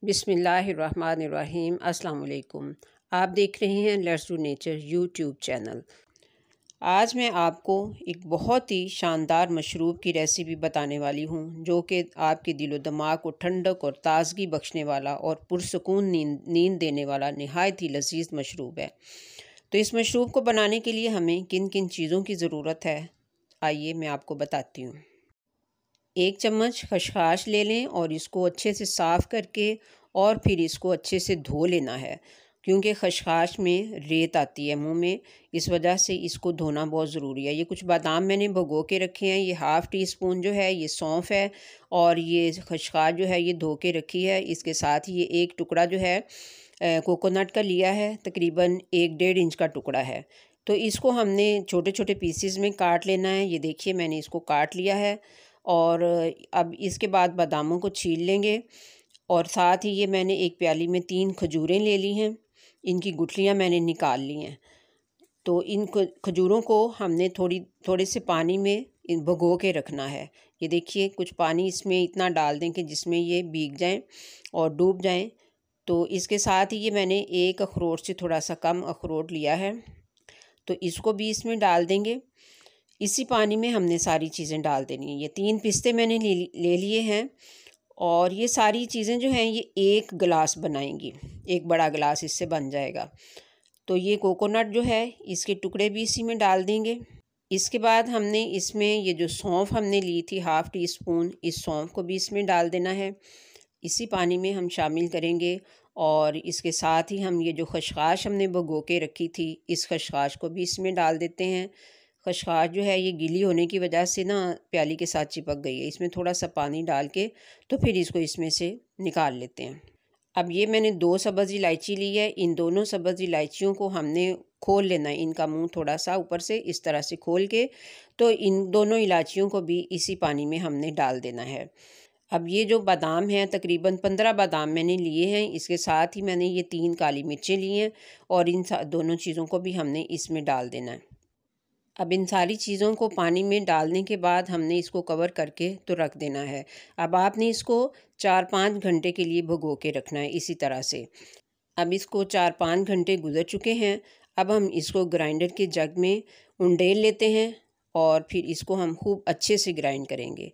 बिस्मिल्लाहिर्रहमानिर्रहीम। अस्सलाम वालेकुम। आप देख रहे हैं let's do nature YouTube channel. आज मैं आपको एक बहुत ही शानदार मशरूब की रेसिपी बताने वाली हूँ जो कि आपके दिलो दिमाग को ठंडक और ताज़गी बख्शने वाला और पुरसकून नींद देने वाला नहायत ही लजीज मशरूब है। तो इस मशरूब को बनाने के लिए हमें किन किन चीज़ों की ज़रूरत है, आइए मैं आपको बताती हूँ। 1 चम्मच खसखस ले लें और इसको अच्छे से साफ़ करके और फिर इसको अच्छे से धो लेना है, क्योंकि खसखस में रेत आती है मुंह में, इस वजह से इसको धोना बहुत ज़रूरी है। ये कुछ बादाम मैंने भिगो के रखे हैं, ये हाफ़ टी स्पून जो है ये सौंफ है और ये खसखस जो है ये धो के रखी है। इसके साथ ही ये एक टुकड़ा जो है कोकोनट का लिया है, तकरीबन 1-1.5 इंच का टुकड़ा है। तो इसको हमने छोटे छोटे पीसेस में काट लेना है। ये देखिए मैंने इसको काट लिया है और अब इसके बाद बादामों को छील लेंगे और साथ ही ये मैंने एक प्याली में 3 खजूरें ले ली हैं, इनकी गुठलियाँ मैंने निकाल ली हैं। तो इन खजूरों को हमने थोड़े से पानी में भिगो के रखना है। ये देखिए कुछ पानी इसमें इतना डाल दें कि जिसमें ये भीग जाएं और डूब जाएं। तो इसके साथ ही ये मैंने एक अखरोट से थोड़ा सा कम अखरोट लिया है, तो इसको भी इसमें डाल देंगे। इसी पानी में हमने सारी चीज़ें डाल देनी है। ये 3 पिस्ते मैंने ले लिए हैं और ये सारी चीज़ें जो हैं ये 1 गिलास बनाएंगी, एक बड़ा गिलास इससे बन जाएगा। तो ये कोकोनट जो है इसके टुकड़े भी इसी में डाल देंगे। इसके बाद हमने इसमें ये जो सौंफ हमने ली थी हाफ़ टी स्पून, इस सौंफ को भी इसमें डाल देना है, इसी पानी में हम शामिल करेंगे। और इसके साथ ही हम ये जो खसखस हमने भिगो के रखी थी इस खसखस को भी इसमें डाल देते हैं। खसखस जो है ये गीली होने की वजह से ना प्याली के साथ चिपक गई है, इसमें थोड़ा सा पानी डाल के तो फिर इसको इसमें से निकाल लेते हैं। अब ये मैंने 2 सब्ज़ इलायची ली है, इन दोनों सब्ज़ इलायचियों को हमने खोल लेना है, इनका मुंह थोड़ा सा ऊपर से इस तरह से खोल के तो इन दोनों इलायचियों को भी इसी पानी में हमने डाल देना है। अब ये जो बादाम हैं तकरीबन 15 बादाम मैंने लिए हैं, इसके साथ ही मैंने ये 3 काली मिर्चें ली हैं और इन दोनों चीज़ों को भी हमने इसमें डाल देना है। अब इन सारी चीज़ों को पानी में डालने के बाद हमने इसको कवर करके तो रख देना है। अब आपने इसको 4-5 घंटे के लिए भिगो के रखना है इसी तरह से। अब इसको 4-5 घंटे गुजर चुके हैं। अब हम इसको ग्राइंडर के जग में उंडेल लेते हैं और फिर इसको हम खूब अच्छे से ग्राइंड करेंगे।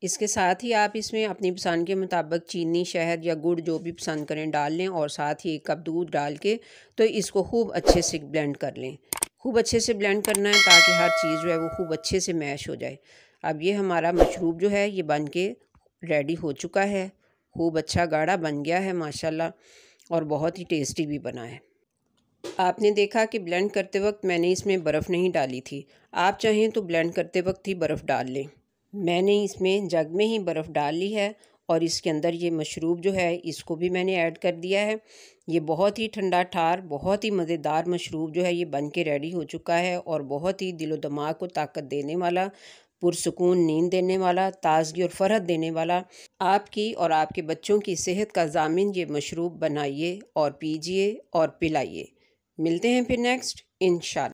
इसके साथ ही आप इसमें अपनी पसंद के मुताबिक चीनी, शहद या गुड़ जो भी पसंद करें डाल लें और साथ ही 1 कप दूध डाल के तो इसको खूब अच्छे से ब्लेंड कर लें। खूब अच्छे से ब्लेंड करना है ताकि हर चीज़ जो है वो खूब अच्छे से मैश हो जाए। अब ये हमारा मशरूब जो है ये बन के रेडी हो चुका है, खूब अच्छा गाढ़ा बन गया है माशाल्लाह और बहुत ही टेस्टी भी बना है। आपने देखा कि ब्लेंड करते वक्त मैंने इसमें बर्फ़ नहीं डाली थी, आप चाहें तो ब्लेंड करते वक्त ही बर्फ़ डाल लें। मैंने इसमें जग में ही बर्फ़ डाल ली है और इसके अंदर ये मशरूब जो है इसको भी मैंने ऐड कर दिया है। ये बहुत ही ठंडा ठार बहुत ही मज़ेदार मशरूब जो है ये बन के रेडी हो चुका है और बहुत ही दिलो दिमाग को ताकत देने वाला, पुरसकून नींद देने वाला, ताज़गी और फ़रहत देने वाला, आपकी और आपके बच्चों की सेहत का ज़ामिन ये मशरूब बनाइए और पीजिए और पिलाइए। मिलते हैं फिर नेक्स्ट इंशाअल्लाह।